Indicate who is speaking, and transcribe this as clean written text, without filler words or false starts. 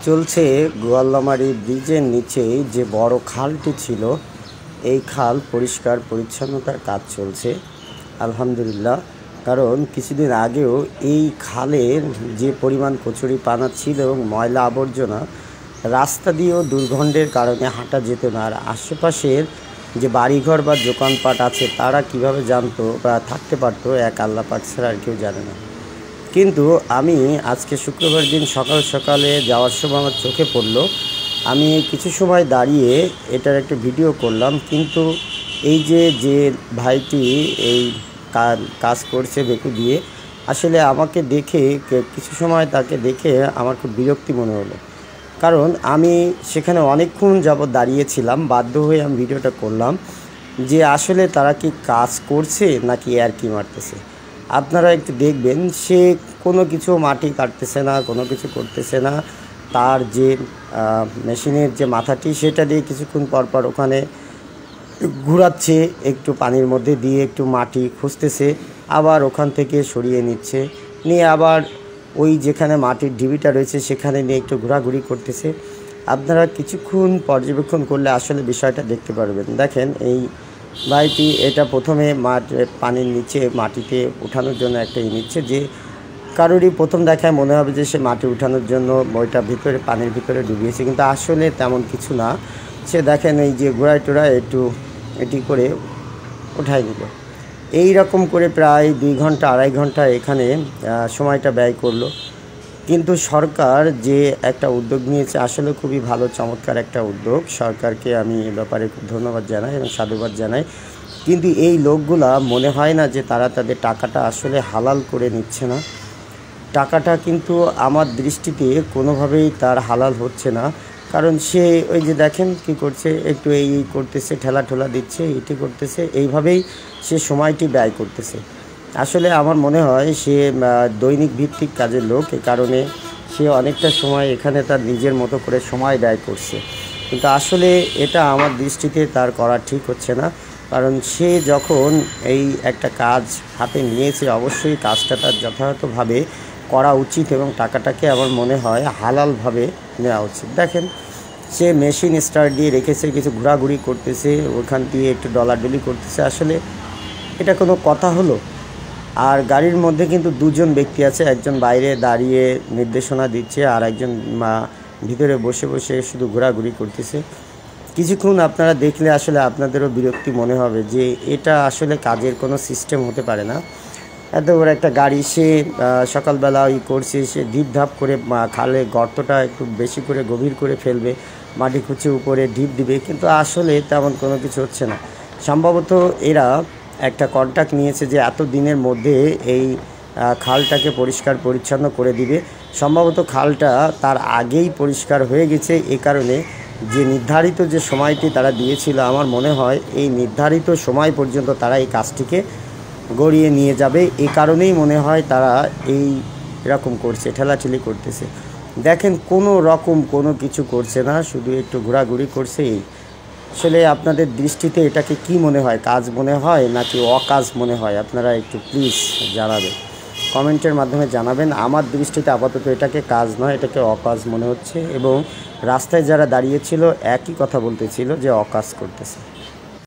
Speaker 1: চলছে গোয়ালমারি ব্রিজের নিচে যে বড় খালটি ছিল এই খাল পরিষ্কার পরিচ্ছন্নতার কাজ চলছে আলহামদুলিল্লাহ। কারণ কিছুদিন আগেও এই খালের যে পরিমাণ কচুরিপানা ছিল এবং ময়লা আবর্জনা রাস্তা দিয়েও দুর্গন্ধের কারণে হাঁটা যেত না। আর আশেপাশের যে বাড়িঘর বা দোকানপাট আছে তারা কিভাবে জানতো বা থাকতে পারতো এক আল্লাহ পাক ছাড়া আর কেউ জানে না। কিন্তু আমি আজকে শুক্রবার দিন সকাল সকালে যাওয়ার সময় আমার চোখে পড়লো, আমি কিছু সময় দাঁড়িয়ে এটার একটা ভিডিও করলাম। কিন্তু এই যে ভাইটি এই কাজ করছে বেকু দিয়ে, আসলে আমাকে দেখে কিছু সময় তাকে দেখে আমার খুব বিরক্তি মনে হলো। কারণ আমি সেখানে অনেকক্ষণ যাবৎ দাঁড়িয়েছিলাম, বাধ্য হয়ে আমি ভিডিওটা করলাম যে আসলে তারা কি কাজ করছে নাকি আর কি মারতেছে। আপনারা একটু দেখবেন, সে কোনো কিছু মাটি কাটতেছে না, কোনো কিছু করতেছে না। তার যে মেশিনের যে মাথাটি সেটা দিয়ে কিছুক্ষণ পরপর ওখানে ঘোরাচ্ছে, একটু পানির মধ্যে দিয়ে একটু মাটি খুঁজতেছে, আবার ওখান থেকে সরিয়ে নিচ্ছে, নিয়ে আবার ওই যেখানে মাটির ঢিবিটা রয়েছে সেখানে নিয়ে একটু ঘোরাঘুরি করতেছে। আপনারা কিছুক্ষণ পর্যবেক্ষণ করলে আসলে বিষয়টা দেখতে পারবেন। দেখেন এই ভাইটি এটা প্রথমে পানির নিচে মাটিতে উঠানোর জন্য একটা নিচ্ছে, যে কারোরই প্রথম দেখায় মনে হবে যে সে মাটি উঠানোর জন্য বইটা ভিতরে পানির ভিতরে ডুবিয়েছে, কিন্তু আসলে তেমন কিছু না। সে দেখেন এই যে ঘোড়ায় টোড়ায় একটু এটি করে উঠাই নিল। এই রকম করে প্রায় 2 ঘন্টা 2.5 ঘন্টা এখানে সময়টা ব্যয় করলো। কিন্তু সরকার যে একটা উদ্যোগ নিয়েছে আসলে খুবই ভালো, চমৎকার একটা উদ্যোগ। সরকারকে আমি এ ব্যাপারে খুব ধন্যবাদ জানাই এবং সাধুবাদ জানাই। কিন্তু এই লোকগুলা মনে হয় না যে তারা তাদের টাকাটা আসলে হালাল করে নিচ্ছে না। টাকাটা কিন্তু আমার দৃষ্টিতে কোনোভাবেই তার হালাল হচ্ছে না। কারণ সে ওই যে দেখেন কি করছে, একটু এই করতেছে, ঠেলা ঠোলা দিচ্ছে, এটি করতেছে, এইভাবেই সে সময়টি ব্যয় করতেছে। আসলে আমার মনে হয় সে দৈনিক ভিত্তিক কাজের লোক, এ কারণে সে অনেকটা সময় এখানে তার নিজের মতো করে সময় ব্যয় করছে। কিন্তু আসলে এটা আমার দৃষ্টিতে তার করা ঠিক হচ্ছে না। কারণ সে যখন এই একটা কাজ হাতে নিয়েছে অবশ্যই কাজটা তার যথাযথভাবে করা উচিত এবং টাকাটাকে আমার মনে হয় হালালভাবে নেওয়া উচিত। দেখেন সে মেশিন স্টার্ট দিয়ে রেখেছে, কিছু ঘোরাঘুরি করতেছে, ওখান দিয়ে একটু ডলাডলি করতেছে। আসলে এটা কোনো কথা হলো? আর গাড়ির মধ্যে কিন্তু 2 জন ব্যক্তি আছে, একজন বাইরে দাঁড়িয়ে নির্দেশনা দিচ্ছে আর একজন ভিতরে বসে বসে শুধু ঘোরাঘুরি করতেছে। কিছুক্ষণ আপনারা দেখলে আসলে আপনাদেরও বিরক্তি মনে হবে যে এটা আসলে কাজের কোনো সিস্টেম হতে পারে না। এত বড় একটা গাড়ি সে সকালবেলা করছে, সে ঢিপ ধাপ করে খালে গর্তটা একটু বেশি করে গভীর করে ফেলবে, মাটি খুঁচে উপরে ঢিপ দিবে, কিন্তু আসলে তেমন কোনো কিছু হচ্ছে না। সম্ভবত এরা একটা কন্ট্রাক্ট নিয়েছে যে এত দিনের মধ্যে এই খালটাকে পরিষ্কার পরিচ্ছন্ন করে দিবে। সম্ভবত খালটা তার আগেই পরিষ্কার হয়ে গেছে, এ কারণে যে নির্ধারিত যে সময়টি তারা দিয়েছিল, আমার মনে হয় এই নির্ধারিত সময় পর্যন্ত তারা এই কাজটিকে গড়িয়ে নিয়ে যাবে। এই কারণেই মনে হয় তারা এই রকম করছে, ঠেলাঠেলি করতেছে। দেখেন কোনো রকম কোনো কিছু করছে না, শুধু একটু ঘোরাঘুরি করছে। এই আসলে আপনাদের দৃষ্টিতে এটাকে কি মনে হয়, কাজ মনে হয় নাকি অকাজ মনে হয়? আপনারা একটু প্লিজ জানাবেন, কমেন্টের মাধ্যমে জানাবেন। আমার দৃষ্টিতে আপাতত এটাকে কাজ নয়, এটাকে অকাজ মনে হচ্ছে এবং রাস্তায় যারা দাঁড়িয়েছিল একই কথা বলতেছিল যে অকাজ করতেছে।